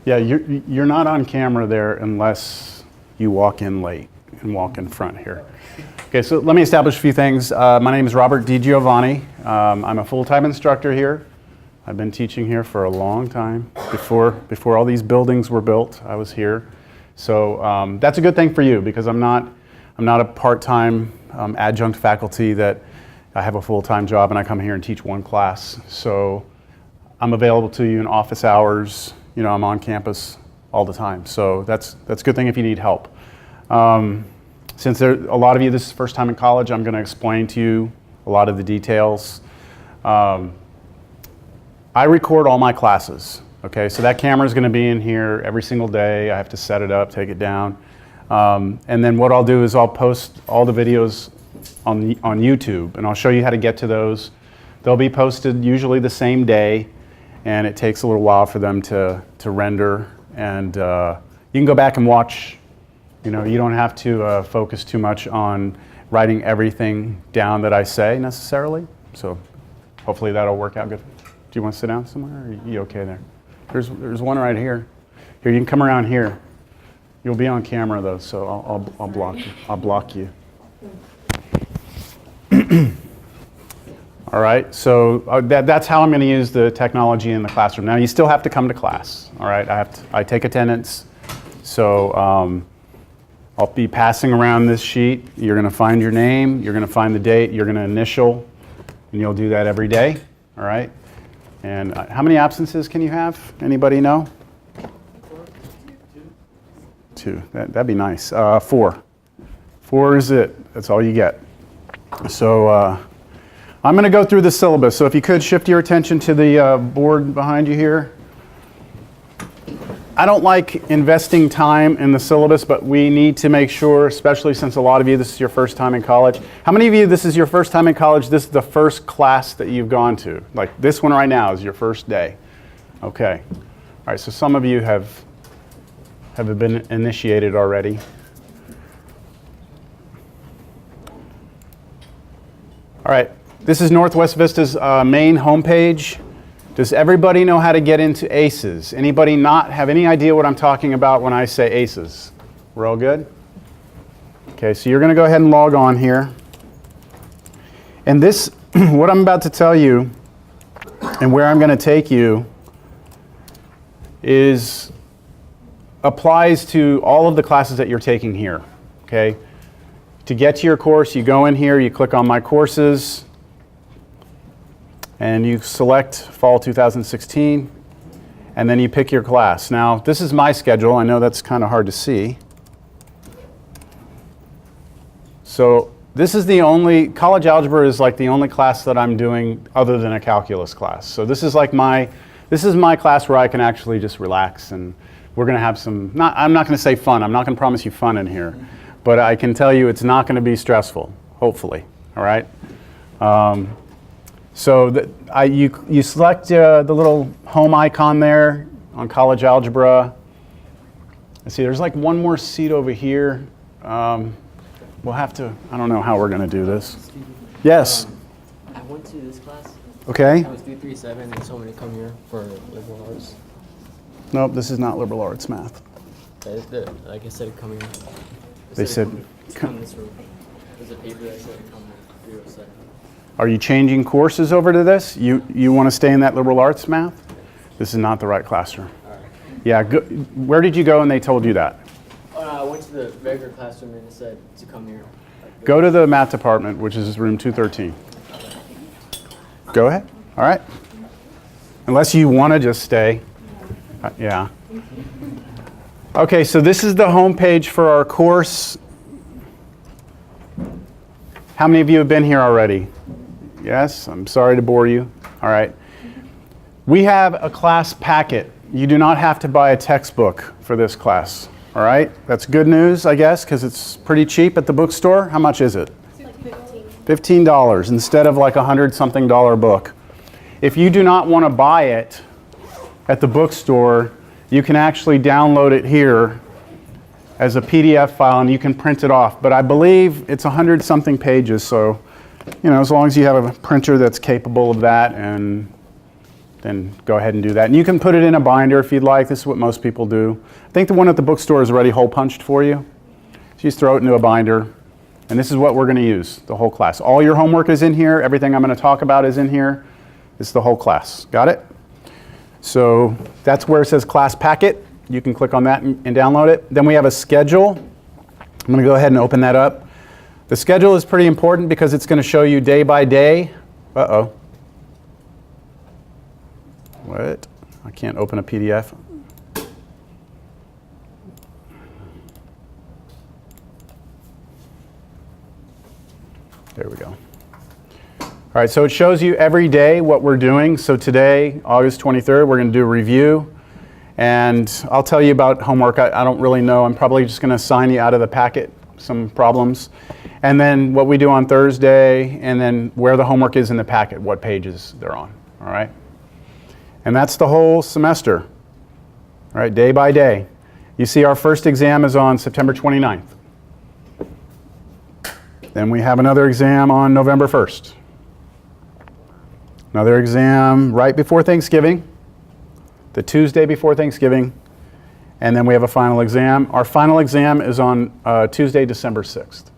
Yeah, you're not on camera there unless you walk in late and walk in front here. Okay, so let me establish a few things. My name is Robert DiGiovanni. I'm a full-time instructor here. I've been teaching here for a long time. Before all these buildings were built, I was here. So that's a good thing for you because I'm not a part-time adjunct faculty that I have a full-time job and I come here and teach one class. So I'm available to you in office hours. You know, I'm on campus all the time. So that's a good thing if you need help. Since a lot of you, this is first time in college, I'm going to explain to you a lot of the details. I record all my classes. Okay, so that camera is going to be in here every single day. I have to set it up, take it down. And then what I'll do is I'll post all the videos on YouTube, and I'll show you how to get to those. They'll be posted usually the same day, and it takes a little while for them to render. And you can go back and watch. You know, you don't have to focus too much on writing everything down that I say necessarily. So hopefully that'll work out good. Do you want to sit down somewhere, or are you okay there? There's one right here. Here, you can come around here. You'll be on camera though, so I'll block you. I'll block you. All right, so that's how I'm going to use the technology in the classroom. Now you still have to come to class. All right, I take attendance, so I'll be passing around this sheet. You're going to find your name. You're going to find the date. You're going to initial, and you'll do that every day. All right. And how many absences can you have? Anybody know? 2. That'd be nice. 4. 4 is it. That's all you get. So I'm going to go through the syllabus. So if you could shift your attention to the board behind you here. I don't like investing time in the syllabus, but we need to make sure, especially since a lot of you, this is your first time in college. How many of you, this is your first time in college, this is the first class that you've gone to? Like this one right now is your first day. Okay. All right, so some of you have been initiated already. All right, this is Northwest Vista's main homepage. Does everybody know how to get into ACES? Anybody not have any idea what I'm talking about when I say ACES? We're all good? Okay, so you're going to go ahead and log on here. And this, what I'm about to tell you and where I'm going to take you applies to all of the classes that you're taking here. Okay? To get to your course, you go in here, you click on My Courses, and you select Fall 2016, and then you pick your class. Now, this is my schedule. I know that's kind of hard to see. So this is the only, college algebra is like the only class that I'm doing other than a calculus class. So this is like my class where I can actually just relax, and we're going to have some, I'm not going to say fun. I'm not going to promise you fun in here, but I can tell you it's not going to be stressful, hopefully, all right? So you select the little home icon there on college algebra. Let's see, there's like one more seat over here. We'll have to, I don't know how we're going to do this. Yes? I went to this class. Okay. I was 337 and told me to come here for liberal arts. Nope, this is not liberal arts math. Like I said, come here. They said, come this room. There's a paper that said come here. 307. Are you changing courses over to this? You want to stay in that liberal arts math? This is not the right classroom. All right. Yeah, where did you go and they told you that? I went to the regular classroom and it said to come here. Go to the math department, which is room 213. Go ahead. All right. Unless you want to just stay. Yeah. Okay, so this is the home page for our course. How many of you have been here already? Yes, I'm sorry to bore you. All right. We have a class packet. You do not have to buy a textbook for this class. All right. That's good news, I guess, because it's pretty cheap at the bookstore. How much is it? It's like $15 instead of like $100-something book. If you do not want to buy it at the bookstore, you can actually download it here as a PDF file and you can print it off. But I believe it's 100-something pages, so you know, as long as you have a printer that's capable of that and then go ahead and do that. And you can put it in a binder if you'd like. This is what most people do. I think the one at the bookstore is already hole punched for you. So you just throw it into a binder. And this is what we're going to use, the whole class. All your homework is in here. Everything I'm going to talk about is in here. This is the whole class. Got it? So that's where it says class packet. You can click on that and download it. Then we have a schedule. I'm going to go ahead and open that up. The schedule is pretty important because it's going to show you day by day. Uh-oh. What? I can't open a PDF. There we go. All right, so it shows you every day what we're doing. So today, August 23rd, we're going to do a review. And I'll tell you about homework. I don't really know. I'm probably just going to assign you out of the packet some problems. And then what we do on Thursday, and then where the homework is in the packet, what pages they're on. All right? And that's the whole semester. All right, day by day. You see our first exam is on September 29th. Then we have another exam on November 1st. Another exam right before Thanksgiving, the Tuesday before Thanksgiving, and then we have a final exam. Our final exam is on Tuesday, December 6th.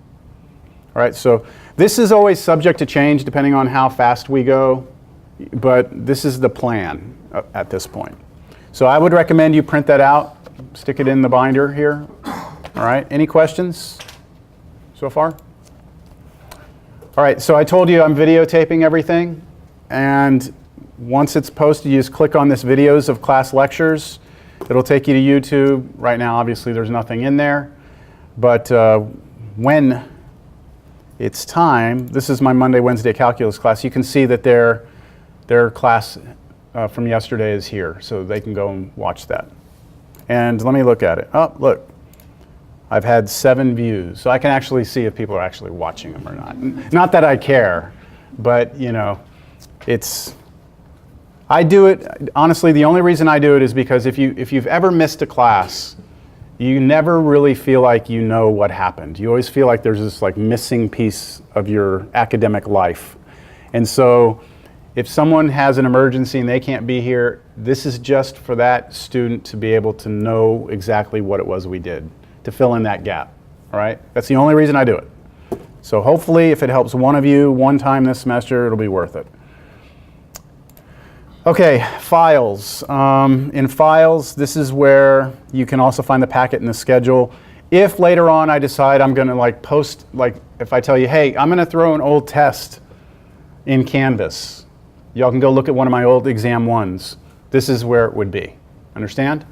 All right, so this is always subject to change depending on how fast we go, but this is the plan at this point. So I would recommend you print that out, stick it in the binder here. All right, any questions so far? All right, so I told you I'm videotaping everything, and once it's posted, you just click on this videos of class lectures. It'll take you to YouTube. Right now, obviously, there's nothing in there, but when it's time, this is my Monday, Wednesday calculus class, you can see that their class from yesterday is here, so they can go and watch that. And let me look at it. Oh, look. I've had 7 views, so I can actually see if people are actually watching them or not. Not that I care, but you know, I do it, honestly, the only reason I do it is because if you've ever missed a class, you never really feel like you know what happened. You always feel like there's this like missing piece of your academic life. And so if someone has an emergency and they can't be here, this is just for that student to be able to know exactly what it was we did, to fill in that gap, all right? That's the only reason I do it. So hopefully if it helps one of you one time this semester, it'll be worth it. Okay, files. In files, this is where you can also find the packet and the schedule. If later on I decide I'm gonna like post, like if I tell you, hey, I'm gonna throw an old test in Canvas, y'all can go look at one of my old exam ones. This is where it would be. Understand?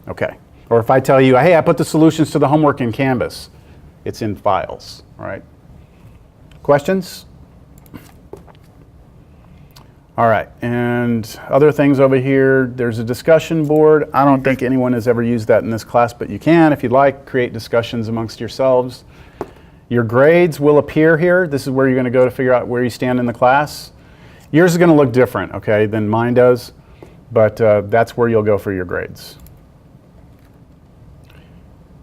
Okay. Or if I tell you, hey, I put the solutions to the homework in Canvas, it's in files, all right? Questions? All right, and other things over here, there's a discussion board. I don't think anyone has ever used that in this class, but you can, if you'd like, create discussions amongst yourselves. Your grades will appear here. This is where you're going to go to figure out where you stand in the class. Yours is going to look different, okay, than mine does, but that's where you'll go for your grades.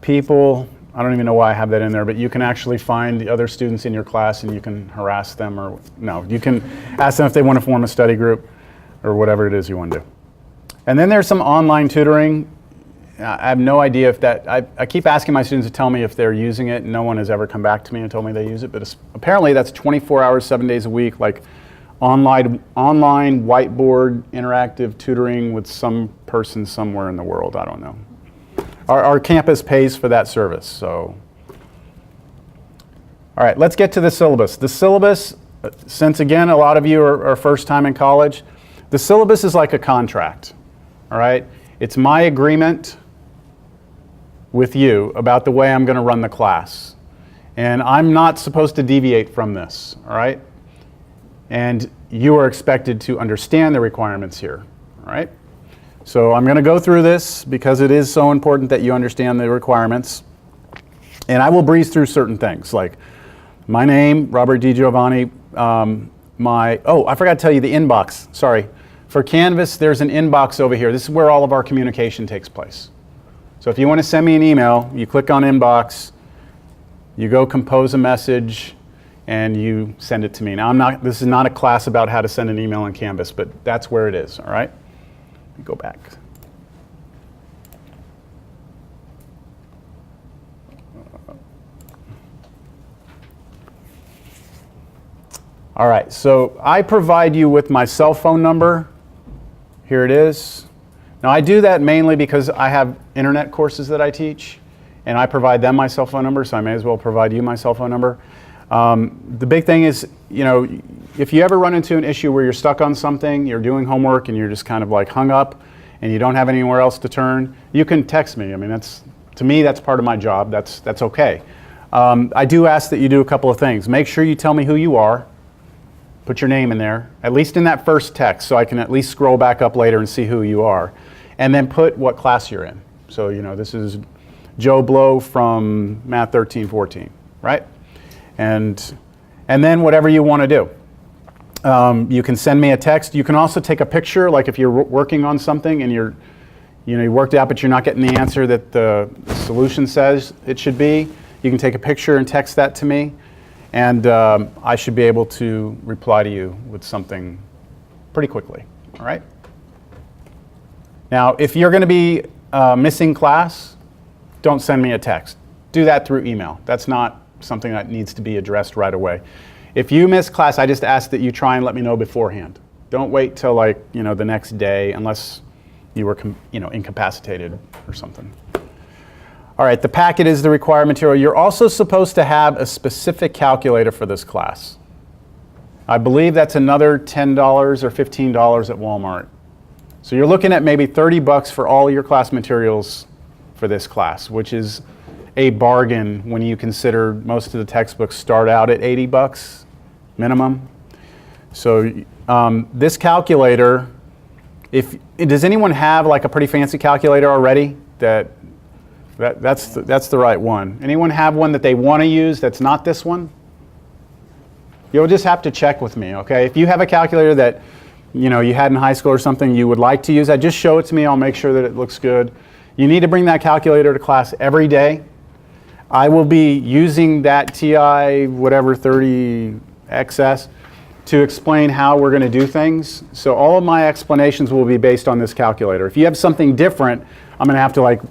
People, I don't even know why I have that in there, but you can actually find the other students in your class and you can harass them or, no, you can ask them if they want to form a study group or whatever it is you want to do. And then there's some online tutoring. I have no idea if that, I keep asking my students to tell me if they're using it. No one has ever come back to me and told me they use it, but apparently that's 24 hours, 7 days a week, like online whiteboard interactive tutoring with some person somewhere in the world. I don't know. Our campus pays for that service, so. All right, let's get to the syllabus. The syllabus, since again, a lot of you are first time in college, the syllabus is like a contract, all right? It's my agreement with you about the way I'm gonna run the class. And I'm not supposed to deviate from this, all right? And you are expected to understand the requirements here, all right? So I'm going to go through this because it is so important that you understand the requirements. And I will breeze through certain things like my name, Robert DiGiovanni, I forgot to tell you the inbox, sorry. For Canvas, there's an inbox over here. This is where all of our communication takes place. So if you want to send me an email, you click on inbox, you go compose a message, and you send it to me. Now, this is not a class about how to send an email on Canvas, but that's where it is, all right? Let me go back. All right, so I provide you with my cell phone number. Here it is. Now, I do that mainly because I have internet courses that I teach, and I provide them my cell phone number, so I may as well provide you my cell phone number. The big thing is, you know, if you ever run into an issue where you're stuck on something, you're doing homework, and you're just kind of like hung up, and you don't have anywhere else to turn, you can text me. I mean, to me, that's part of my job. That's okay. I do ask that you do a couple of things. Make sure you tell me who you are. Put your name in there, at least in that first text, so I can at least scroll back up later and see who you are. And then put what class you're in. So, you know, this is Joe Blow from Math 1314, right? And then whatever you want to do. You can send me a text. You can also take a picture, like if you're working on something and you worked it out, but you're not getting the answer that the solution says it should be. You can take a picture and text that to me. And I should be able to reply to you with something pretty quickly, all right? Now, if you're going to be missing class, don't send me a text. Do that through email. That's not something that needs to be addressed right away. If you miss class, I just ask that you try and let me know beforehand. Don't wait till the next day unless you were incapacitated or something. All right, the packet is the required material. You're also supposed to have a specific calculator for this class. I believe that's another $10 or $15 at Walmart. So you're looking at maybe $30 for all your class materials for this class, which is a bargain when you consider most of the textbooks start out at $80 minimum. So this calculator, does anyone have like a pretty fancy calculator already? That's the right one. Anyone have one that they want to use that's not this one? You'll just have to check with me, okay? If you have a calculator that you had in high school or something you would like to use, just show it to me. I'll make sure that it looks good. You need to bring that calculator to class every day. I will be using that TI whatever 30XS to explain how we're going to do things. So all of my explanations will be based on this calculator. If you have something different, I'm going to have to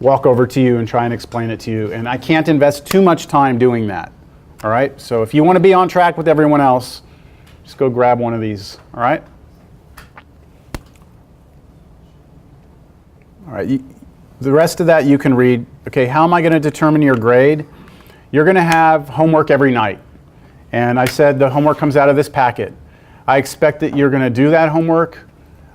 walk over to you and try and explain it to you. And I can't invest too much time doing that. All right? So if you want to be on track with everyone else, just go grab one of these. All right? All right. The rest of that you can read. Okay, how am I going to determine your grade? You're going to have homework every night. And I said the homework comes out of this packet. I expect that you're going to do that homework.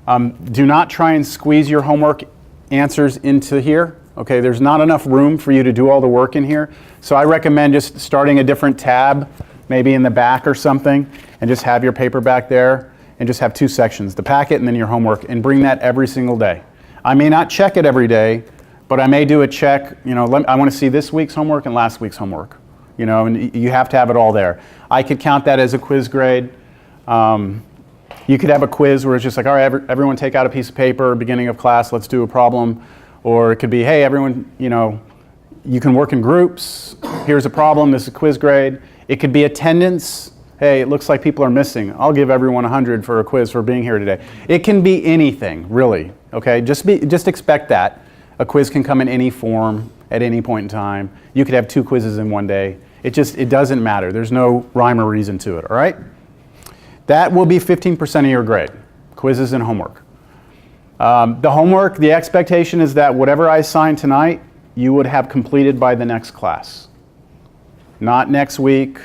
Do not try and squeeze your homework answers into here. Okay, there's not enough room for you to do all the work in here. So I recommend just starting a different tab, maybe in the back or something, and just have your paper back there, and just have two sections, the packet and then your homework, and bring that every single day. I may not check it every day, but I may do a check, I want to see this week's homework and last week's homework, and you have to have it all there. I could count that as a quiz grade. You could have a quiz where it's just like, all right, everyone take out a piece of paper, beginning of class, let's do a problem. Or it could be, hey, everyone, you can work in groups. Here's a problem, this is a quiz grade. It could be attendance. Hey, it looks like people are missing. I'll give everyone 100 for a quiz for being here today. It can be anything, really, okay? Just expect that. A quiz can come in any form at any point in time. You could have 2 quizzes in one day. It doesn't matter. There's no rhyme or reason to it, all right? That will be 15% of your grade, quizzes and homework. The homework, the expectation is that whatever I assign tonight, you would have completed by the next class. Not next week,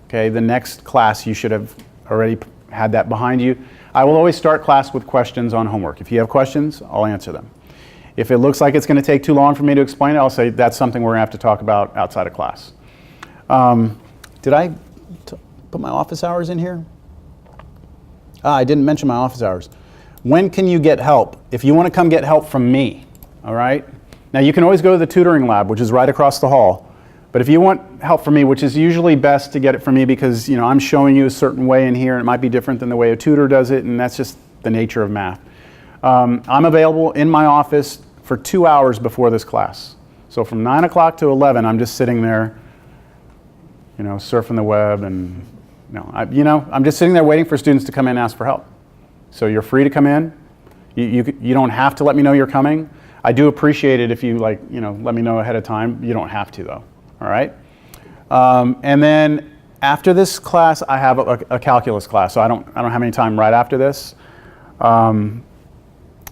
okay? The next class, you should have already had that behind you. I will always start class with questions on homework. If you have questions, I'll answer them. If it looks like it's going to take too long for me to explain it, I'll say that's something we're going to have to talk about outside of class. Did I put my office hours in here? I didn't mention my office hours. When can you get help? If you want to come get help from me, all right? Now you can always go to the tutoring lab, which is right across the hall. But if you want help from me, which is usually best to get it from me because I'm showing you a certain way in here, and it might be different than the way a tutor does it, and that's just the nature of math. I'm available in my office for 2 hours before this class. So from 9 o'clock to 11, I'm just sitting there, surfing the web and, I'm just sitting there waiting for students to come in and ask for help. So you're free to come in. You don't have to let me know you're coming. I do appreciate it if you let me know ahead of time. You don't have to though, all right? And then after this class, I have a calculus class, so I don't have any time right after this. And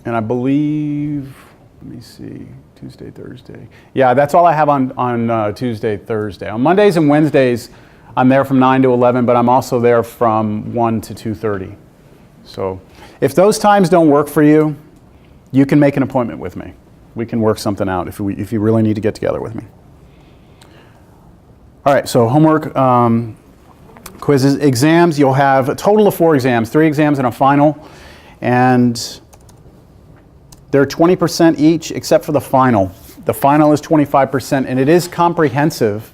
I believe, let me see, Tuesday, Thursday. Yeah, that's all I have on Tuesday, Thursday. On Mondays and Wednesdays, I'm there from 9 to 11, but I'm also there from 1 to 2:30. So if those times don't work for you, you can make an appointment with me. We can work something out if you really need to get together with me. All right, so homework, quizzes, exams. You'll have a total of 4 exams, 3 exams and a final. And they're 20% each except for the final. The final is 25%, and it is comprehensive,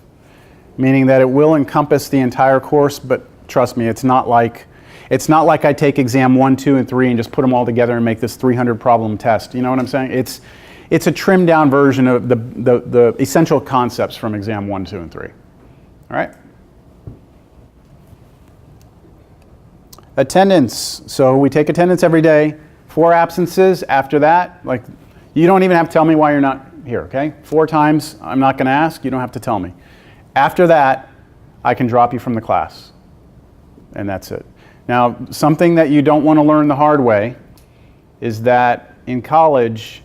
meaning that it will encompass the entire course, but trust me, it's not like I take exam 1, 2, and 3 and just put them all together and make this 300 problem test. You know what I'm saying? It's a trimmed down version of the essential concepts from exam 1, 2, and 3. All right? Attendance. So we take attendance every day. 4 absences. After that, you don't even have to tell me why you're not here, okay? 4 times, I'm not going to ask. You don't have to tell me. After that, I can drop you from the class. And that's it. Now, something that you don't want to learn the hard way is that in college,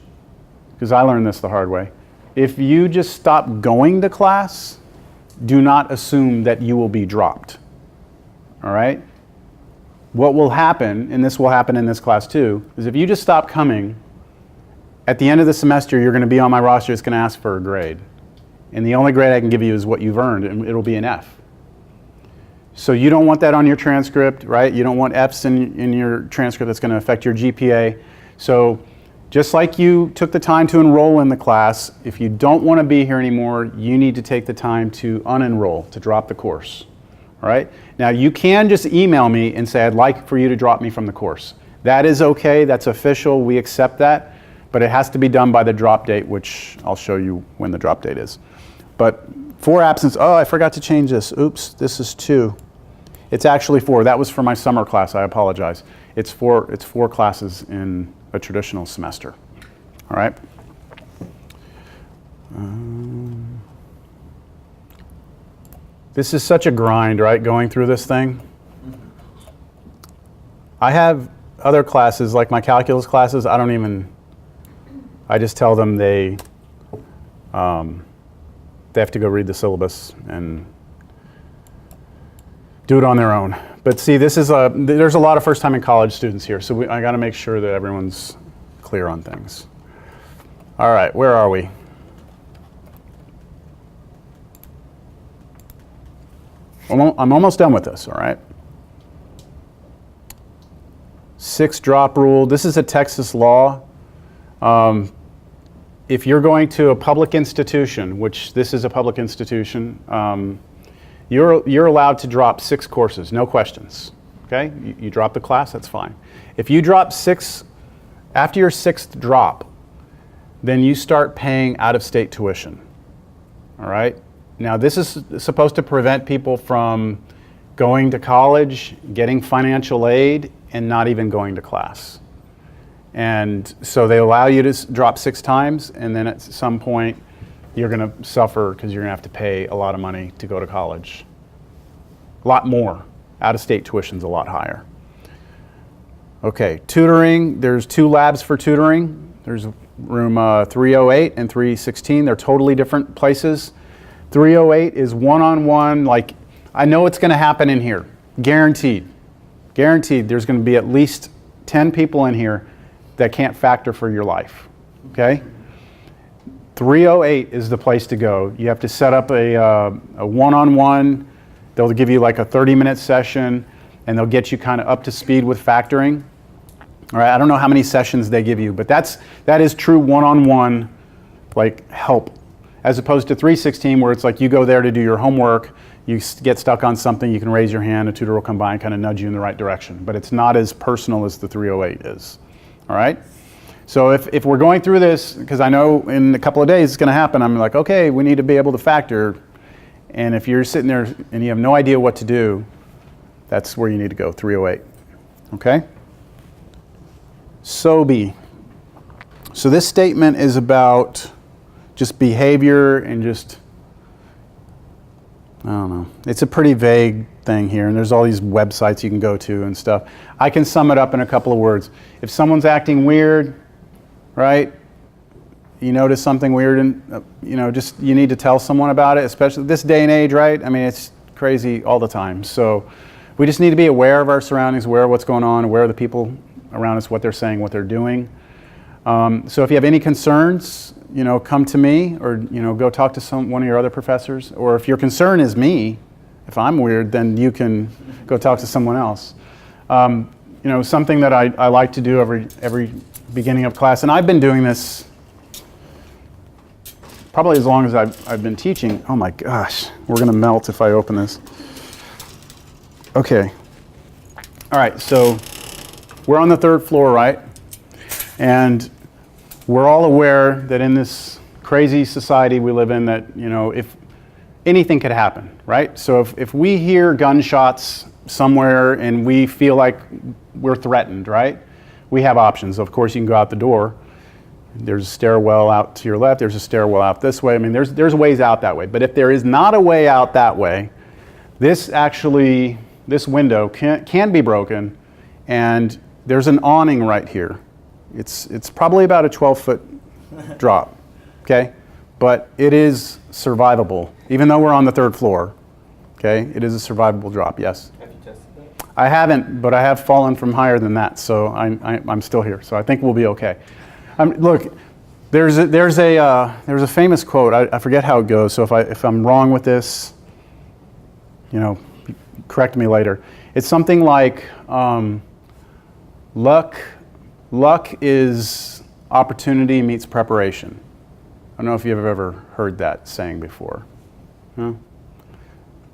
because I learned this the hard way, if you just stop going to class, do not assume that you will be dropped. All right? What will happen, and this will happen in this class too, is if you just stop coming, at the end of the semester, you're going to be on my roster, it's going to ask for a grade. And the only grade I can give you is what you've earned, and it'll be an F. So you don't want that on your transcript, right? You don't want Fs in your transcript that's going to affect your GPA. So just like you took the time to enroll in the class, if you don't want to be here anymore, you need to take the time to unenroll, to drop the course. All right? Now you can just email me and say, I'd like for you to drop me from the course. That is okay, that's official, we accept that, but it has to be done by the drop date, which I'll show you when the drop date is. But 4 absence, oh, I forgot to change this. Oops, this is 2. It's actually 4. That was for my summer class, I apologize. It's 4 classes in a traditional semester. All right? This is such a grind, right, going through this thing. I have other classes, like my calculus classes, I just tell them they have to go read the syllabus and do it on their own. But see, there's a lot of first-time in college students here, so I got to make sure that everyone's clear on things. All right, where are we? I'm almost done with this, all right? 6 drop rule. This is a Texas law. If you're going to a public institution, which this is a public institution, you're allowed to drop 6 courses, no questions. Okay? You drop the class, that's fine. If you drop 6, after your 6th drop, then you start paying out-of-state tuition. All right? Now, this is supposed to prevent people from going to college, getting financial aid, and not even going to class. And so they allow you to drop 6 times, and then at some point, you're going to suffer because you're going to have to pay a lot of money to go to college. A lot more. Out-of-state tuition's a lot higher. Okay, tutoring. There's 2 labs for tutoring. There's room 308 and 316. They're totally different places. 308 is one-on-one, like, I know it's going to happen in here. Guaranteed. Guaranteed there's going to be at least 10 people in here that can't factor for your life. Okay? 308 is the place to go. You have to set up a one-on-one. They'll give you like a 30-minute session, and they'll get you kind of up to speed with factoring. All right, I don't know how many sessions they give you, but that is true one-on-one, like, help. As opposed to 316, where it's like you go there to do your homework, you get stuck on something, you can raise your hand, a tutor will come by and kind of nudge you in the right direction. But it's not as personal as the 308 is. All right? So if we're going through this, because I know in a couple of days it's going to happen, I'm like, okay, we need to be able to factor. And if you're sitting there and you have no idea what to do, that's where you need to go, 308. Okay? So this statement is about just behavior and just, I don't know. It's a pretty vague thing here, and there's all these websites you can go to and stuff. I can sum it up in a couple of words. If someone's acting weird, right? You notice something weird and, just you need to tell someone about it, especially this day and age, right? I mean, it's crazy all the time. So we just need to be aware of our surroundings, aware of what's going on, aware of the people around us, what they're saying, what they're doing. So if you have any concerns, come to me, or go talk to one of your other professors. Or if your concern is me, if I'm weird, then you can go talk to someone else. Something that I like to do every beginning of class, and I've been doing this probably as long as I've been teaching. Oh my gosh, we're going to melt if I open this. Okay. All right, so we're on the 3rd floor, right? And we're all aware that in this crazy society we live in that, if anything could happen, right? So if we hear gunshots somewhere and we feel like we're threatened, right? We have options. Of course, you can go out the door. There's a stairwell out to your left. There's a stairwell out this way. I mean, there's ways out that way. But if there is not a way out that way, this window can be broken, and there's an awning right here. It's probably about a 12-foot drop, okay? But it is survivable, even though we're on the 3rd floor, okay? It is a survivable drop, yes? Have you tested that? I haven't, but I have fallen from higher than that, so I'm still here. So I think we'll be okay. Look, there's a famous quote. I forget how it goes. So if I'm wrong with this, correct me later. It's something like luck is opportunity meets preparation. I don't know if you've ever heard that saying before. No?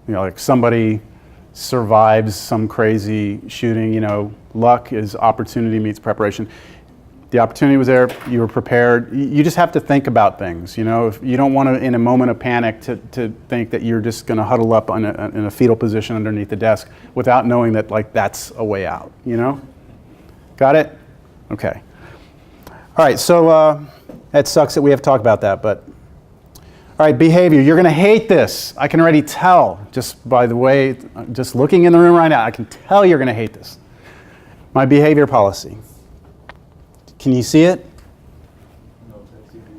Like somebody survives some crazy shooting. Luck is opportunity meets preparation. The opportunity was there, you were prepared. You just have to think about things, If you don't want to, in a moment of panic, to think that you're just going to huddle up in a fetal position underneath the desk without knowing that, that's a way out, Got it? Okay. All right, so that sucks that we have to talk about that, but all right, behavior. You're going to hate this. I can already tell, just by the way, just looking in the room right now, I can tell you're going to hate this. My behavior policy. Can you see it?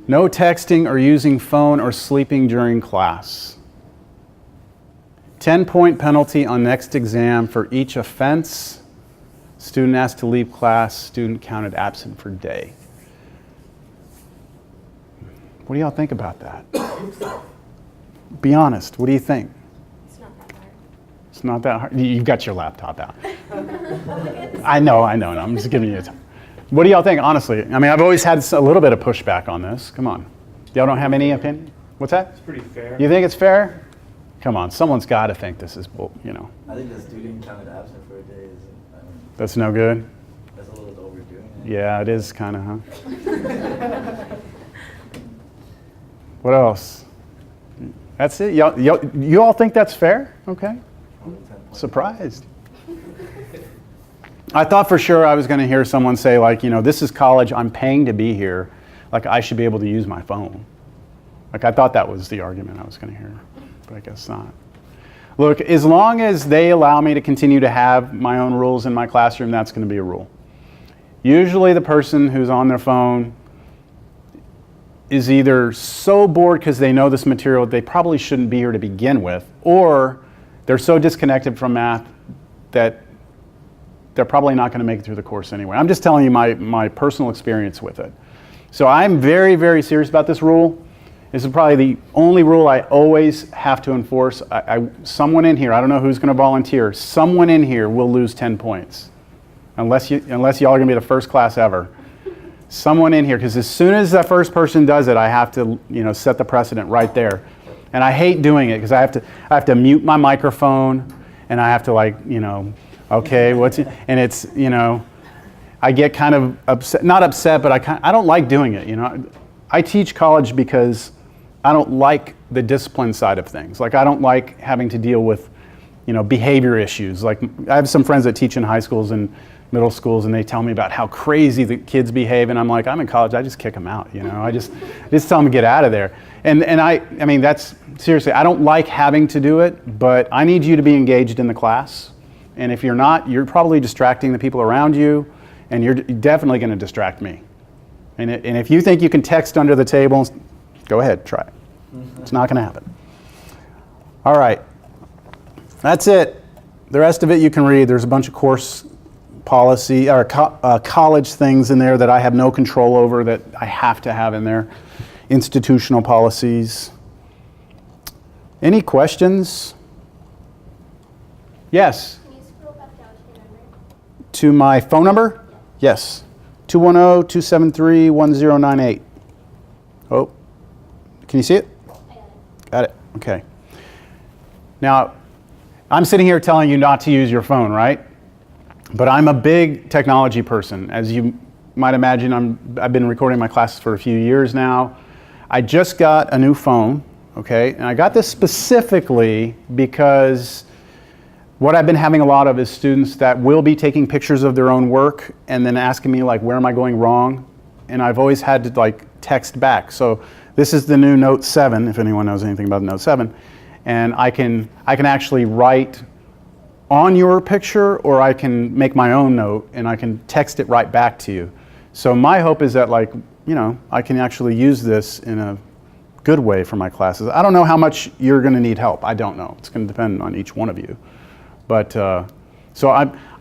No texting or using phone or sleeping during class. 10-point penalty on next exam for each offense. Student asked to leave class. Student counted absent for day. What do y'all think about that? Be honest. What do you think? It's not that hard. It's not that hard. You've got your laptop out. I know. No, I'm just giving you time. What do y'all think, honestly? I mean, I've always had a little bit of pushback on this. Come on. Y'all don't have any opinion? What's that? It's pretty fair. You think it's fair? Come on, someone's got to think this is, I think the student counted absent for a day is, That's no good? that's a little overdoing it. Yeah, it is kind of, huh? What else? That's it? You all think that's fair? Okay. Surprised. I thought for sure I was going to hear someone say, this is college, I'm paying to be here, I should be able to use my phone. I thought that was the argument I was going to hear, but I guess not. Look, as long as they allow me to continue to have my own rules in my classroom, that's going to be a rule. Usually the person who's on their phone is either so bored because they know this material they probably shouldn't be here to begin with, or they're so disconnected from math that they're probably not going to make it through the course anyway. I'm just telling you my personal experience with it. So I'm very, very serious about this rule. This is probably the only rule I always have to enforce. Someone in here, I don't know who's going to volunteer, someone in here will lose 10 points. Unless y'all are going to be the first class ever. Someone in here, because as soon as that first person does it, I have to set the precedent right there. And I hate doing it because I have to mute my microphone, and I have to okay, what's it? And it's, I get kind of upset, not upset, but I don't like doing it, I teach college because I don't like the discipline side of things. Like, I don't like having to deal with, behavior issues. Like, I have some friends that teach in high schools and middle schools, and they tell me about how crazy the kids behave, and I'm like, I'm in college, I just kick them out, I just tell them to get out of there. And I mean, that's, seriously, I don't like having to do it, but I need you to be engaged in the class. And if you're not, you're probably distracting the people around you, and you're definitely going to distract me. And if you think you can text under the table, go ahead, try it. It's not going to happen. All right. That's it. The rest of it you can read. There's a bunch of course policy or college things in there that I have no control over that I have to have in there. Institutional policies. Any questions? Yes? Can you scroll back down to your number? To my phone number? Yes. 210-273-1098. Oh, can you see it? I got it. Got it. Okay. Now, I'm sitting here telling you not to use your phone, right? But I'm a big technology person. As you might imagine, I've been recording my classes for a few years now. I just got a new phone, okay? And I got this specifically because what I've been having a lot of is students that will be taking pictures of their own work and then asking me, like, where am I going wrong? And I've always had to, like, text back. So this is the new Note 7, if anyone knows anything about the Note 7. And I can actually write on your picture, or I can make my own note and I can text it right back to you. So my hope is that, like, I can actually use this in a good way for my classes. I don't know how much you're going to need help. I don't know. It's going to depend on each one of you. But so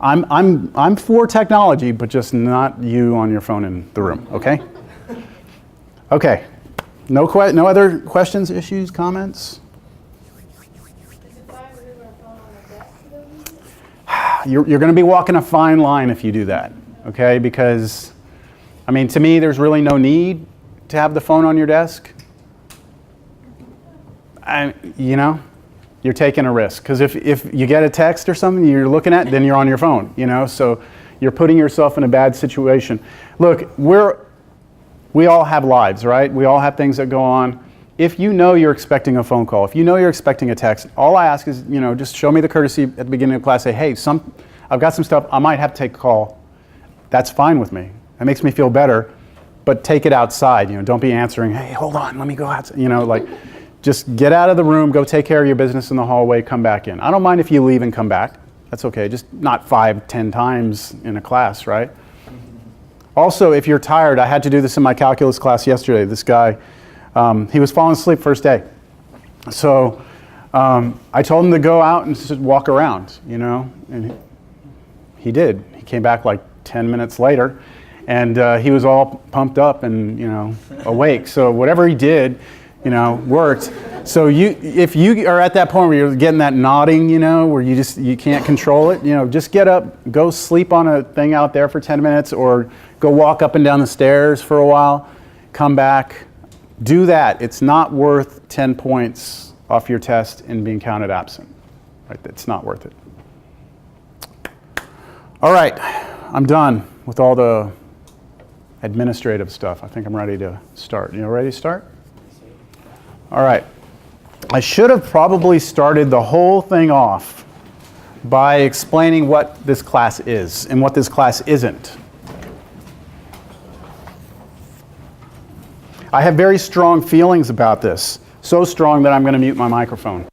I'm for technology, but just not you on your phone in the room. Okay. Okay. No other questions, issues, comments? You're going to be walking a fine line if you do that, okay? Because, I mean, to me, there's really no need to have the phone on your desk. You're taking a risk. Because if you get a text or something you're looking at, then you're on your phone, So you're putting yourself in a bad situation. Look, we all have lives, right? We all have things that go on. If you know you're expecting a phone call, if you know you're expecting a text, all I ask is, just show me the courtesy at the beginning of class, say, hey, I've got some stuff, I might have to take a call. That's fine with me. That makes me feel better, but take it outside, don't be answering, hey, hold on, let me go outside, just get out of the room, go take care of your business in the hallway, come back in. I don't mind if you leave and come back. That's okay, just not 5-10 times in a class, right? Also, if you're tired, I had to do this in my calculus class yesterday. This guy, he was falling asleep first day. So I told him to go out and just walk around, and he did. He came back like 10 minutes later, and he was all pumped up and, awake. So whatever he did, worked. So if you are at that point where you're getting that nodding, where you can't control it, just get up, go sleep on a thing out there for 10 minutes, or go walk up and down the stairs for a while, come back. Do that. It's not worth 10 points off your test and being counted absent. Right? It's not worth it. All right, I'm done with all the administrative stuff. I think I'm ready to start. You ready to start? All right. I should have probably started the whole thing off by explaining what this class is and what this class isn't. I have very strong feelings about this, so strong that I'm going to mute my microphone.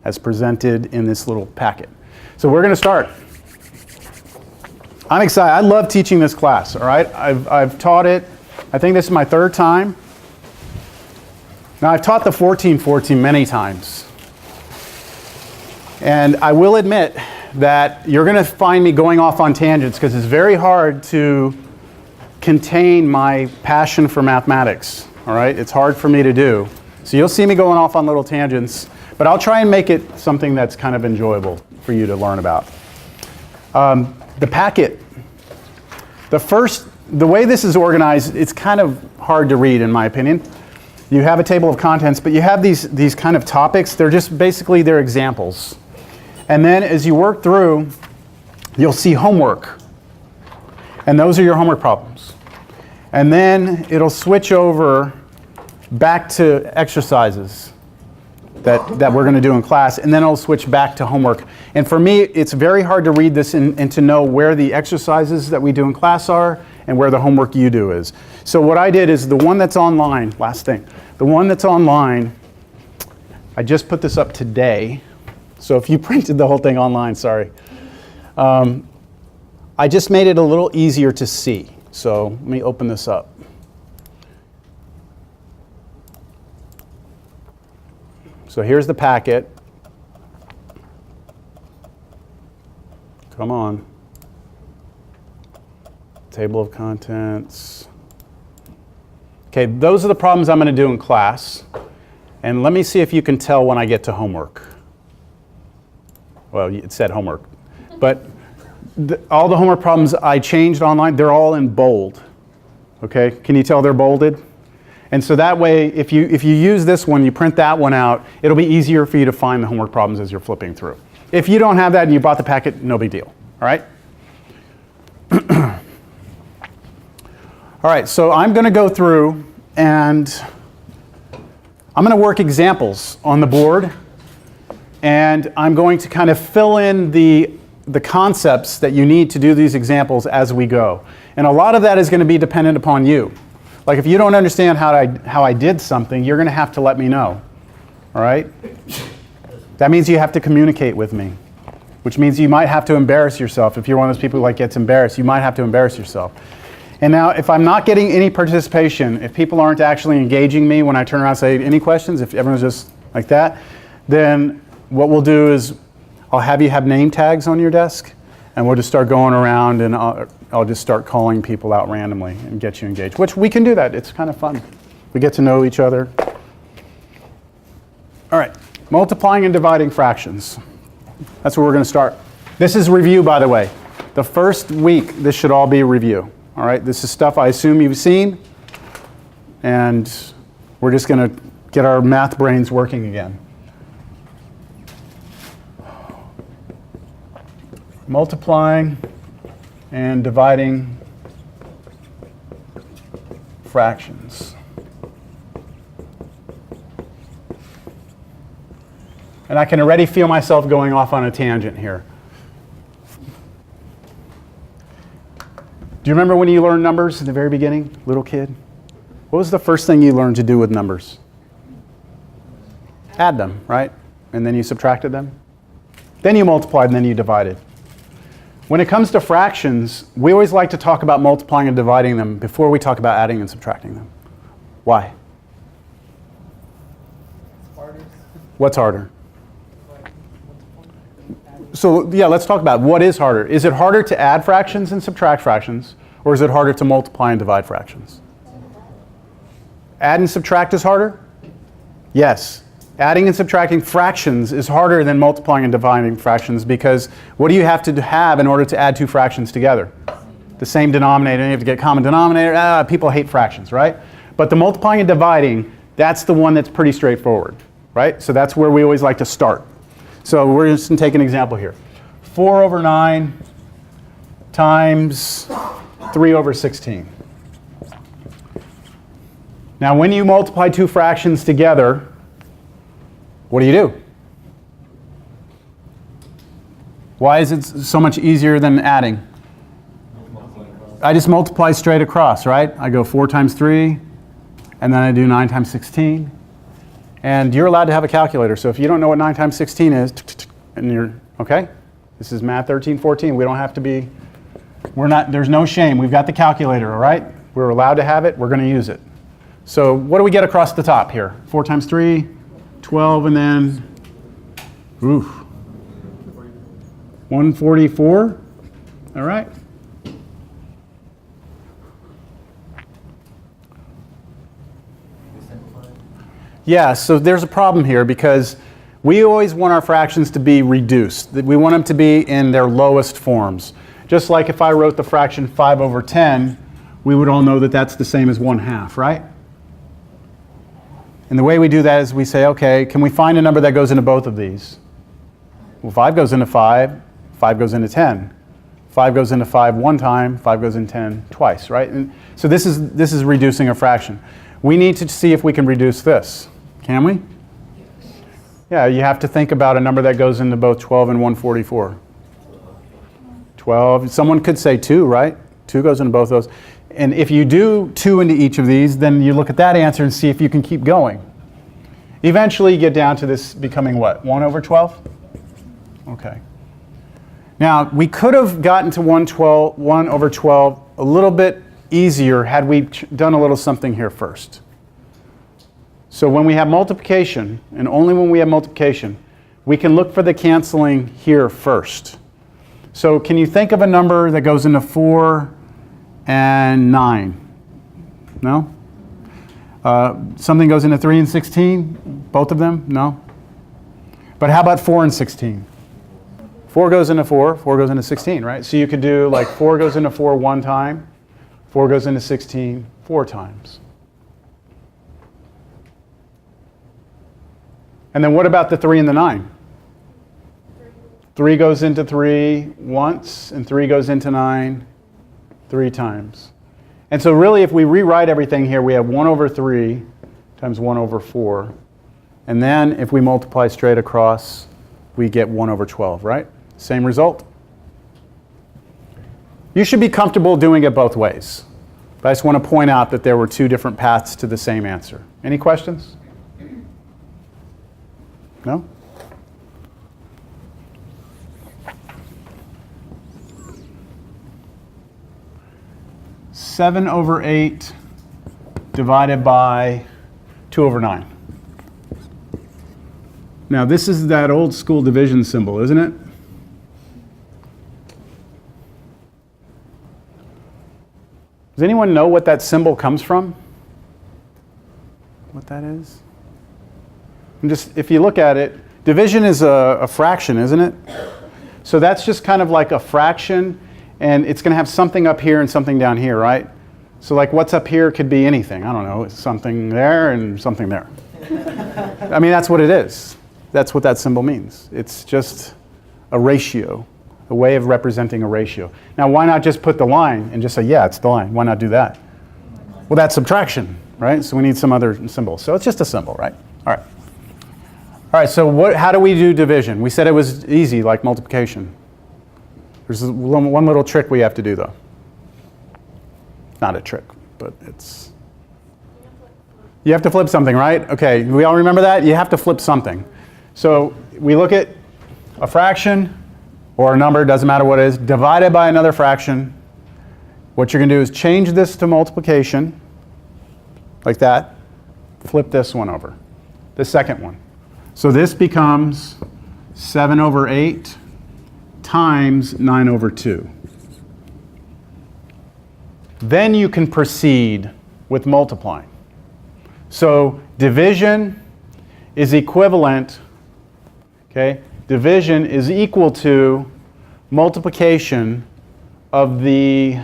as presented in this little packet. So we're going to start. I'm excited. I love teaching this class, all right? I've taught it, I think this is my third time. Now, I've taught the 1414 many times. And I will admit that you're going to find me going off on tangents because it's very hard to contain my passion for mathematics, all right? It's hard for me to do. So you'll see me going off on little tangents, but I'll try and make it something that's kind of enjoyable for you to learn about. The packet. The way this is organized, it's kind of hard to read in my opinion. You have a table of contents, but you have these kind of topics. They're just basically they're examples. And then as you work through, you'll see homework. And those are your homework problems. And then it'll switch over back to exercises that we're going to do in class, and then it'll switch back to homework. And for me, it's very hard to read this and to know where the exercises that we do in class are and where the homework you do is. So what I did is the one that's online, last thing, the one that's online, I just put this up today. So if you printed the whole thing online, sorry. I just made it a little easier to see. So let me open this up. So here's the packet. Come on. Table of contents. Okay, those are the problems I'm going to do in class. And let me see if you can tell when I get to homework. Well, it said homework. But all the homework problems I changed online, they're all in bold. Okay, can you tell they're bolded? And so that way, if you use this one, you print that one out, it'll be easier for you to find the homework problems as you're flipping through. If you don't have that and you bought the packet, no big deal. All right? All right, so I'm going to go through and I'm going to work examples on the board. And I'm going to kind of fill in the concepts that you need to do these examples as we go. And a lot of that is going to be dependent upon you. Like if you don't understand how I did something, you're going to have to let me know. All right? That means you have to communicate with me, which means you might have to embarrass yourself. If you're one of those people who like gets embarrassed, you might have to embarrass yourself. And now if I'm not getting any participation, if people aren't actually engaging me when I turn around and say any questions, if everyone's just like that, then what we'll do is I'll have you have name tags on your desk, and we'll just start going around, and I'll just start calling people out randomly and get you engaged, which we can do that. It's kind of fun. We get to know each other. All right, multiplying and dividing fractions. That's where we're going to start. This is review, by the way. The first week, this should all be review. All right, this is stuff I assume you've seen, and we're just going to get our math brains working again. Multiplying and dividing fractions. And I can already feel myself going off on a tangent here. Do you remember when you learned numbers in the very beginning, little kid? What was the first thing you learned to do with numbers? Add them, right? And then you subtracted them. Then you multiplied and then you divided. When it comes to fractions, we always like to talk about multiplying and dividing them before we talk about adding and subtracting them. Why? Harder. What's harder? So yeah, let's talk about what is harder. Is it harder to add fractions and subtract fractions, or is it harder to multiply and divide fractions? Add and subtract is harder? Yes. Adding and subtracting fractions is harder than multiplying and dividing fractions because what do you have to have in order to add two fractions together? The same denominator. You have to get a common denominator. People hate fractions, right? But the multiplying and dividing, that's the one that's pretty straightforward, right? So that's where we always like to start. So we're just going to take an example here. 4 over 9 times 3 over 16. Now when you multiply two fractions together, what do? Why is it so much easier than adding? I just multiply straight across, right? I go 4 times 3, and then I do 9 times 16. And you're allowed to have a calculator. So if you don't know what 9 times 16 is, and you're, okay? This is math 1314. We don't have to be, there's no shame. We've got the calculator, all right? We're allowed to have it. We're going to use it. So what do we get across the top here? 4 times 3, 12, and then, oof, 144. All right. Yeah, so there's a problem here because we always want our fractions to be reduced. We want them to be in their lowest forms. Just like if I wrote the fraction 5 over 10, we would all know that that's the same as 1/2, right? And the way we do that is we say, okay, can we find a number that goes into both of these? Well, 5 goes into 5, 5 goes into 10. 5 goes into 5 one time, 5 goes into 10 twice, right? And so this is reducing a fraction. We need to see if we can reduce this. Can we? Yeah, you have to think about a number that goes into both 12 and 144. 12, someone could say 2, right? 2 goes into both those. And if you do 2 into each of these, then you look at that answer and see if you can keep going. Eventually you get down to this becoming what? 1 over 12? Okay. Now, we could have gotten to 1 over 12 a little bit easier had we done a little something here first. So when we have multiplication, and only when we have multiplication, we can look for the canceling here first. So can you think of a number that goes into 4 and 9? No? Something goes into 3 and 16? Both of them? No? But how about 4 and 16? 4 goes into 4, 4 goes into 16, right? So you could do like 4 goes into 4 one time, 4 goes into 16 4 times. And then what about the 3 and the 9? 3 goes into 3 once, and 3 goes into 9 3 times. And so really, if we rewrite everything here, we have 1 over 3 times 1 over 4. And then if we multiply straight across, we get 1 over 12, right? Same result. You should be comfortable doing it both ways. But I just want to point out that there were 2 different paths to the same answer. Any questions? No? Seven over 8 divided by 2 over 9. Now this is that old school division symbol, isn't it? Does anyone know what that symbol comes from? What that is? And just, if you look at it, division is a fraction, isn't it? So that's just kind of like a fraction, and it's going to have something up here and something down here, right? So like what's up here could be anything. I don't know, it's something there and something there. I mean, that's what it is. That's what that symbol means. It's just a ratio, a way of representing a ratio. Now, why not just put the line and just say, yeah, it's the line. Why not do that? Well, that's subtraction, right? So we need some other symbol. So it's just a symbol, right? All right. All right, so how do we do division? We said it was easy, like multiplication. There's one little trick we have to do, though. Not a trick, but it's... You have to flip something, right? Okay, we all remember that? You have to flip something. So we look at a fraction or a number, doesn't matter what it is, divided by another fraction. What you're going to do is change this to multiplication, like that. Flip this one over, the second one. So this becomes 7 over 8 times 9 over 2. Then you can proceed with multiplying. So division is equivalent, okay? Division is equal to multiplication of the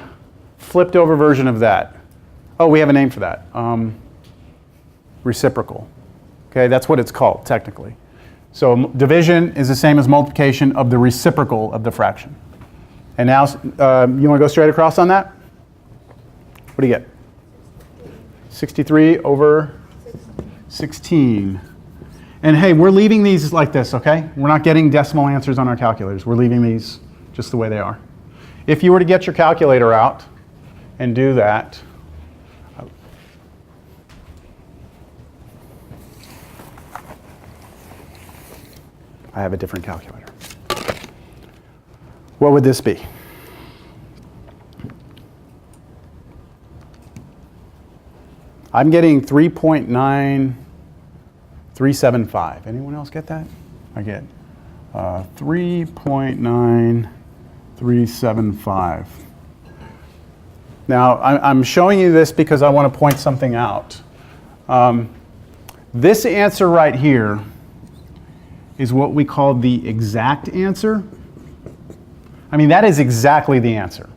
flipped over version of that. Oh, we have a name for that. Reciprocal. Okay, that's what it's called technically. So division is the same as multiplication of the reciprocal of the fraction. And now, you want to go straight across on that? What do you get? 63 over 16. And hey, we're leaving these like this, okay? We're not getting decimal answers on our calculators. We're leaving these just the way they are. If you were to get your calculator out and do that, I have a different calculator. What would this be? I'm getting 3.9375. Anyone else get that? I get 3.9375. Now, I'm showing you this because I want to point something out. This answer right here is what we call the exact answer. I mean, that is exactly the answer.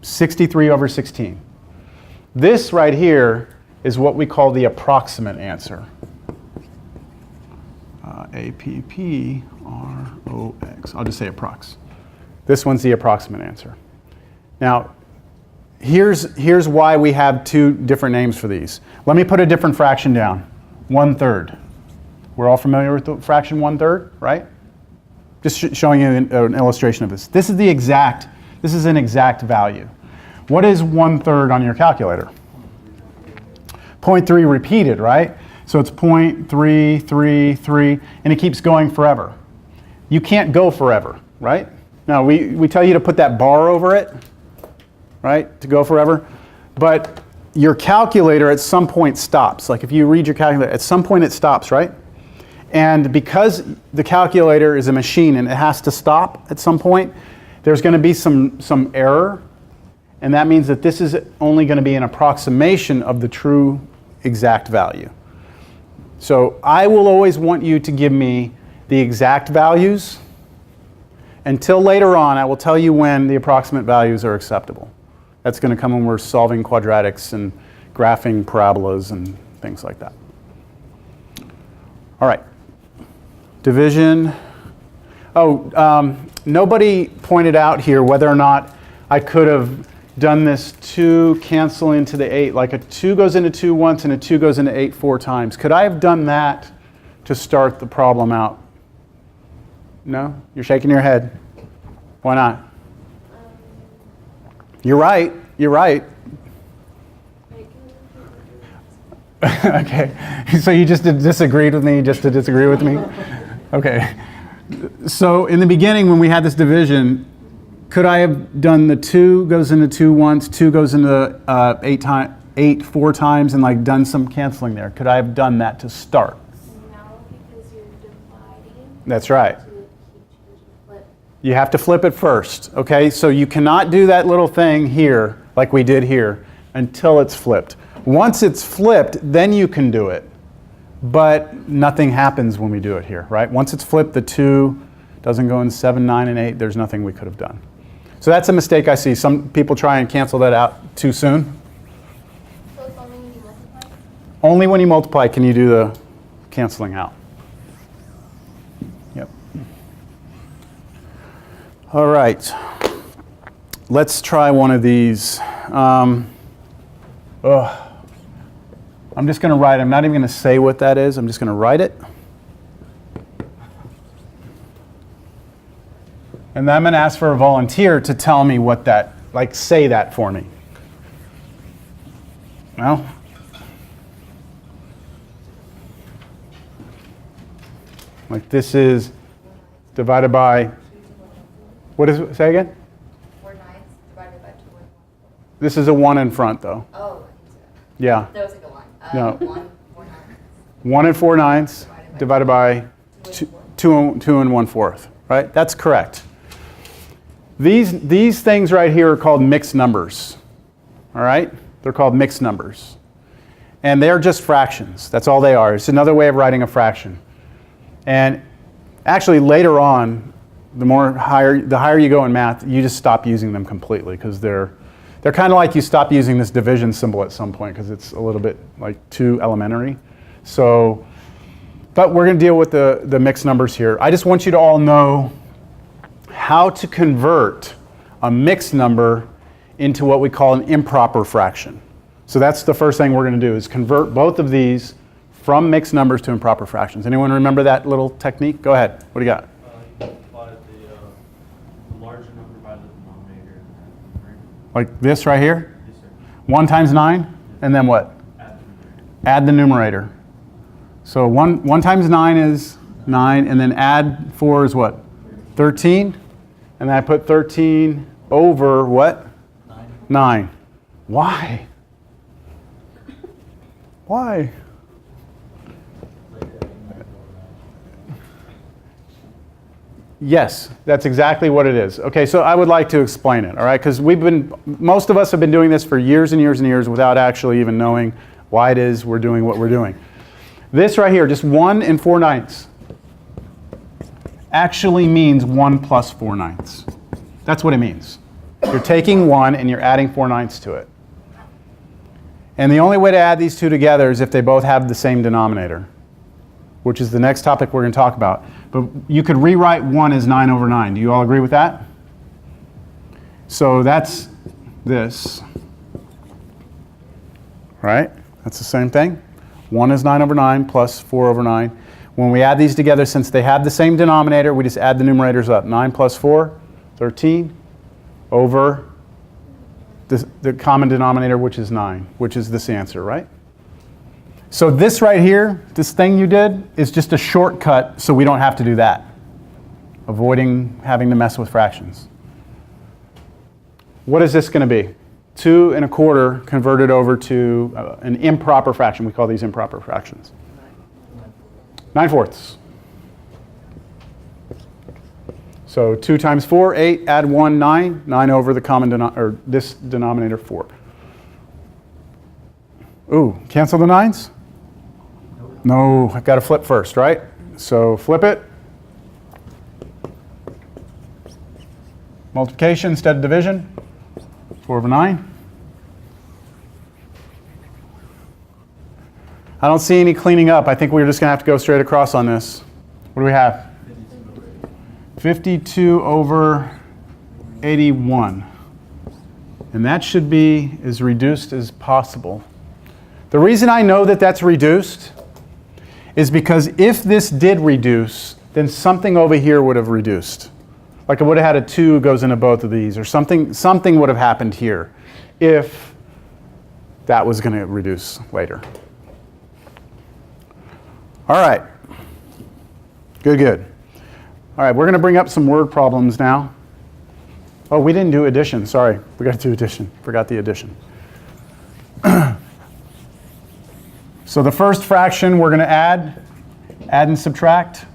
63 over 16. This right here is what we call the approximate answer. A-P-P-R-O-X. I'll just say approx. This one's the approximate answer. Now, here's why we have two different names for these. Let me put a different fraction down. 1/3. We're all familiar with the fraction 1/3, right? Just showing you an illustration of this. This is an exact value. What is 1/3 on your calculator? 0.3 repeated, right? So it's 0.333, and it keeps going forever. You can't go forever, right? Now, we tell you to put that bar over it, right, to go forever. But your calculator at some point stops. Like if you read your calculator, at some point it stops, right? And because the calculator is a machine and it has to stop at some point, there's going to be some error. And that means that this is only going to be an approximation of the true exact value. So I will always want you to give me the exact values. Until later on, I will tell you when the approximate values are acceptable. That's going to come when we're solving quadratics and graphing parabolas and things like that. All right. Division. Nobody pointed out here whether or not I could have done this 2 cancel into the 8. Like a 2 goes into 2 once and a 2 goes into 8 4 times. Could I have done that to start the problem out? No? You're shaking your head. Why not? You're right. You're right. Okay. So you just disagreed with me just to disagree with me? Okay. So in the beginning when we had this division, could I have done the 2 goes into 2 once, 2 goes into 8 4 times, and like done some canceling there? Could I have done that to start? No, because you're dividing. That's right. To keep changing flip. You have to flip it first, okay? So you cannot do that little thing here, like we did here, until it's flipped. Once it's flipped, then you can do it. But nothing happens when we do it here, right? Once it's flipped, the 2 doesn't go in 7, 9, and 8. There's nothing we could have done. So that's a mistake I see. Some people try and cancel that out too soon. So it's only when you multiply? Only when you multiply can you do the canceling out. Yep. All right. Let's try one of these. I'm just going to write. I'm not even going to say what that is. I'm just going to write it. And then I'm going to ask for a volunteer to tell me what that, like say that for me. Well, like this is divided by, what is it, say again? 4 9s divided by 2 1. This is a 1 in front though. Oh, Yeah. that was like a 1. No. 1 4 9. 1 and 4 nines divided by 2 and 1/4, right? That's correct. These things right here are called mixed numbers, all right? They're called mixed numbers. And they're just fractions. That's all they are. It's another way of writing a fraction. And actually later on, the higher you go in math, you just stop using them completely because they're kind of like you stop using this division symbol at some point because it's a little bit like too elementary. So, but we're going to deal with the mixed numbers here. I just want you to all know how to convert a mixed number into what we call an improper fraction. So that's the first thing we're going to do is convert both of these from mixed numbers to improper fractions. Anyone remember that little technique? Go ahead. What do you got? You multiply the larger number by the denominator. Like this right here? Yes, sir. 1 times 9, and then what? Add the numerator. Add the numerator. So 1 times 9 is 9, and then add 4 is what? 13. And then I put 13 over what? 9. Why? Why? Yes, that's exactly what it is. Okay, so I would like to explain it, all right? Because most of us have been doing this for years and years and years without actually even knowing why it is we're doing what we're doing. This right here, just 1 and 4/9, actually means 1 plus 4/9. That's what it means. You're taking 1 and you're adding 4/9 to it. And the only way to add these two together is if they both have the same denominator, which is the next topic we're going to talk about. But you could rewrite 1 as 9 over 9. Do you all agree with that? So that's this. Right? That's the same thing. 1 is 9 over 9 plus 4 over 9. When we add these together, since they have the same denominator, we just add the numerators up. 9 plus 4, 13, over the common denominator, which is 9, which is this answer, right? So this right here, this thing you did, is just a shortcut so we don't have to do that, avoiding having to mess with fractions. What is this going to be? 2 1/4 converted over to an improper fraction. We call these improper fractions. 9/4. So 2 times 4, 8, add 1, 9. 9 over the common or this denominator, 4. Ooh, cancel the 9s? No, I've got to flip first, right? So flip it. Multiplication instead of division. 4 over 9. I don't see any cleaning up. I think we're just going to have to go straight across on this. What do we have? 52 over 81. And that should be as reduced as possible. The reason I know that that's reduced is because if this did reduce, then something over here would have reduced. Like I would have had a 2 goes into both of these, or something would have happened here if that was going to reduce later. All right. Good, good. All right, we're going to bring up some word problems now. Oh, we didn't do addition. Sorry, we got to do addition. Forgot the addition. So the first fraction we're going to add and subtract.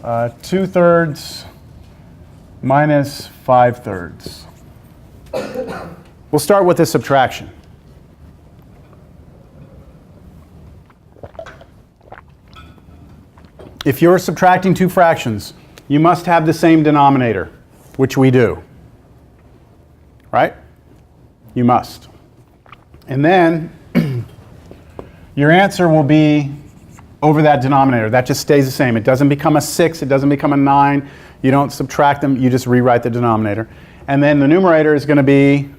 Uh, 2/3 minus 5/3. We'll start with the subtraction. If you're subtracting two fractions, you must have the same denominator, which we do. Right? You must. And then your answer will be over that denominator. That just stays the same. It doesn't become a 6, it doesn't become a 9. You don't subtract them, you just rewrite the denominator. And then the numerator is going to be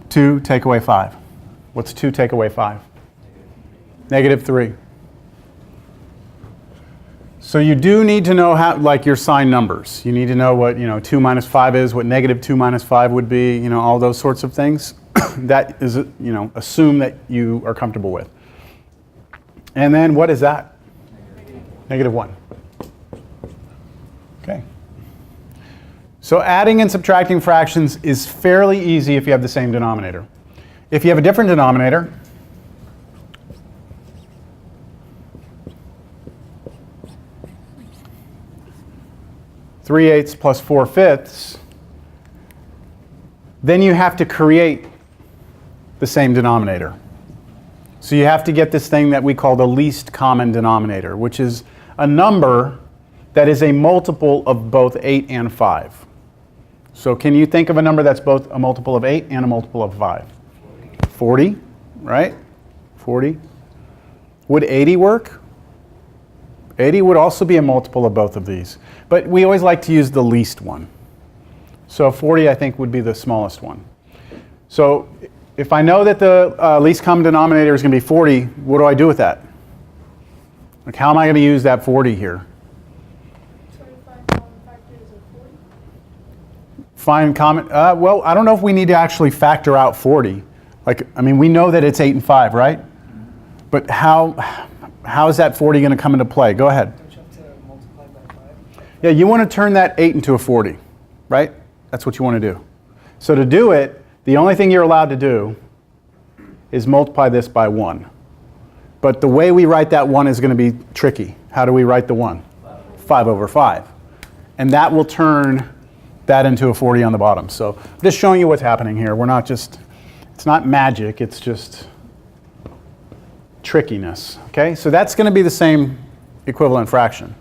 2 take away 5. What's 2 take away 5? -3. So you do need to know how, like your sign numbers. You need to know what 2 minus 5 is, what -2 minus 5 would be, all those sorts of things. That is, assume that you are comfortable with. And then what is that? -1. Okay. So adding and subtracting fractions is fairly easy if you have the same denominator. If you have a different denominator, (3/8) plus 4/5, then you have to create the same denominator. So you have to get this thing that we call the least common denominator, which is a number that is a multiple of both 8 and 5. So can you think of a number that's both a multiple of 8 and a multiple of 5? 40, right? 40. Would 80 work? 80 would also be a multiple of both of these. But we always like to use the least one. So 40, I think, would be the smallest one. So if I know that the least common denominator is going to be 40, what do I do with that? Like, how am I going to use that 40 here? 25 factors of 40. Find common, well, I don't know if we need to actually factor out 40. Like, I mean, we know that it's 8 and 5, right? But how is that 40 going to come into play? Go ahead. Don't you have to multiply by 5? Yeah, you want to turn that 8 into a 40, right? That's what you want to do. So to do it, the only thing you're allowed to do is multiply this by 1. But the way we write that 1 is going to be tricky. How do we write the 1? 5 over 5. And that will turn that into a 40 on the bottom. So I'm just showing you what's happening here. We're not just, it's not magic, it's just trickiness. Okay, so that's going to be the same equivalent fraction.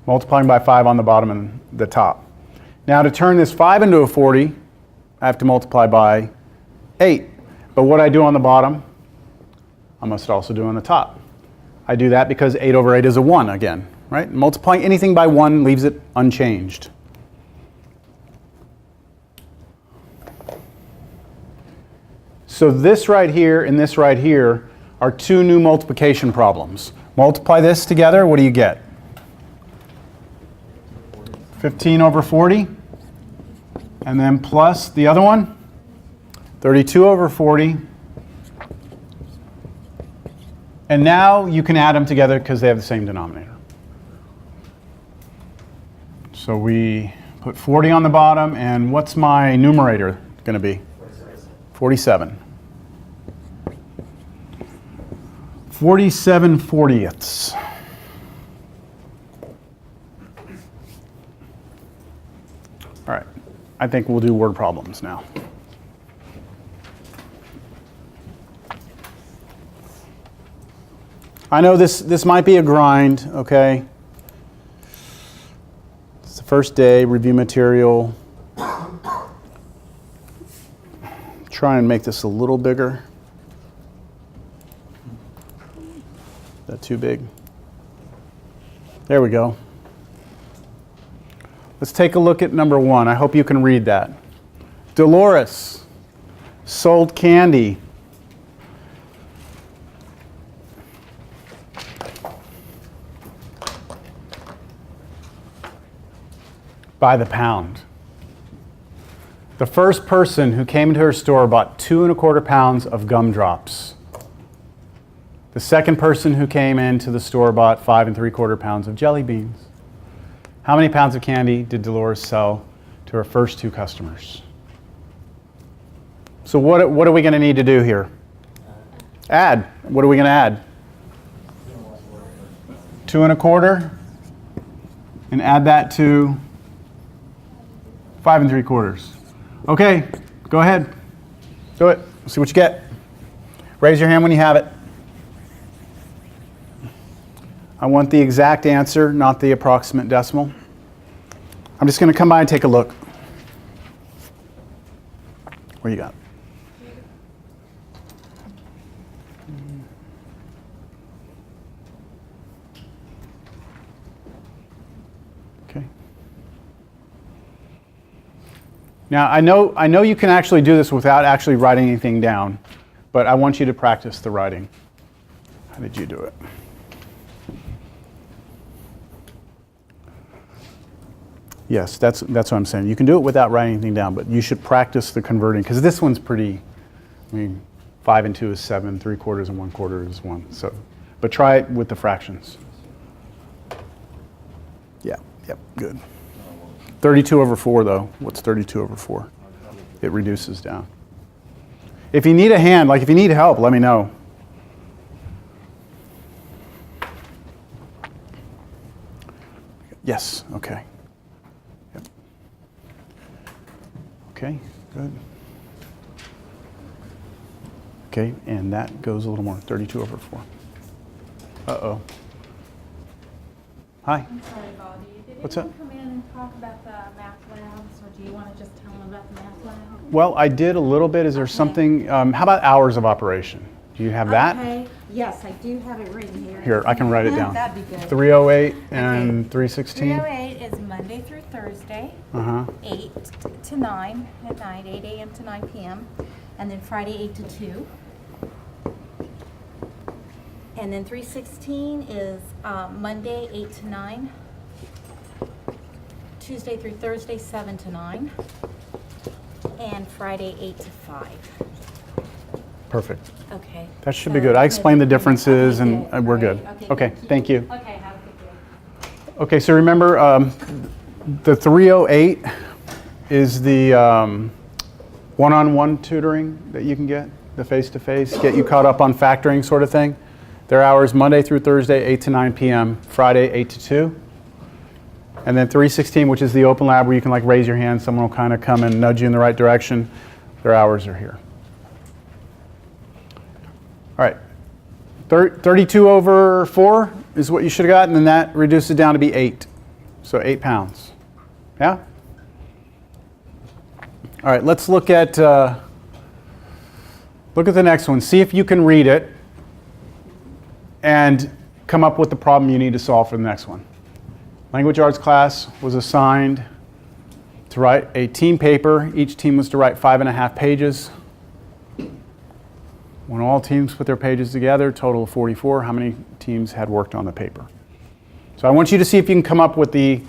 Multiplying by 5 on the bottom and the top. Now to turn this 5 into a 40, I have to multiply by 8. But what I do on the bottom, I must also do on the top. I do that because 8 over 8 is a 1 again, right? Multiplying anything by 1 leaves it unchanged. So this right here and this right here are two new multiplication problems. Multiply this together, what do you get? 15 over 40. And then plus the other one, 32 over 40. And now you can add them together because they have the same denominator. So we put 40 on the bottom, and what's my numerator going to be? 47. 47 40ths. All right, I think we'll do word problems now. I know this might be a grind, okay? It's the first day, review material. Try and make this a little bigger. Is that too big? There we go. Let's take a look at number 1. I hope you can read that. Dolores sold candy. By the pound. The first person who came into her store bought 2 1/4 pounds of gumdrops. The second person who came into the store bought 5 3/4 pounds of jelly beans. How many pounds of candy did Dolores sell to her first 2 customers? So what are we going to need to do here? Add. What are we going to add? 2 1/4, and add that to 5 3/4. Okay, go ahead. Do it. See what you get. Raise your hand when you have it. I want the exact answer, not the approximate decimal. I'm just going to come by and take a look. What you got? Okay. Now, I know you can actually do this without actually writing anything down, but I want you to practice the writing. How did you do it? Yes, that's what I'm saying. You can do it without writing anything down, but you should practice the converting, because this one's pretty, 5 and 2 is 7, 3/4 and 1/4 is 1. So, but try it with the fractions. Yeah, yep, good. 32 over 4 though. What's 32 over 4? It reduces down. If you need a hand, if you need help, let me know. Yes, okay. Yep. Okay, good. Okay, and that goes a little more, 32 over 4. Uh-oh. Hi. I'm sorry, Bobby. Did What's up? anyone come in and talk about the math labs, or do you want to just tell them about the math lab? Well, I did a little bit. Is there something, how about hours of operation? Do you have that? Okay, yes, I do have it written here. Here, I can write it down. That'd be good. 308 and Okay. 316? 308 is Monday through Thursday, Uh-huh. 8 to 9 at night, 8 a.m. to 9 p.m. And then Friday, 8 to 2. And then 316 is Monday, 8 to 9. Tuesday through Thursday, 7 to 9. And Friday, 8 to 5. Perfect. Okay. That should be good. I explained the differences and we're good. Okay, thank you. Okay, have a good day. Okay, so remember, the 308 is the one-on-one tutoring that you can get, the face-to-face, get you caught up on factoring sort of thing. Their hours Monday through Thursday, 8 to 9 p.m., Friday, 8 to 2. And then 316, which is the open lab where you can like raise your hand, someone will kind of come and nudge you in the right direction. Their hours are here. All right, 32 over 4 is what you should have gotten, and that reduces down to be 8. So 8 pounds. Yeah? All right, let's look at the next one. See if you can read it and come up with the problem you need to solve for the next one. Language arts class was assigned to write a team paper. Each team was to write 5.5 pages. When all teams put their pages together, total of 44, how many teams had worked on the paper? So I want you to see if you can come up with the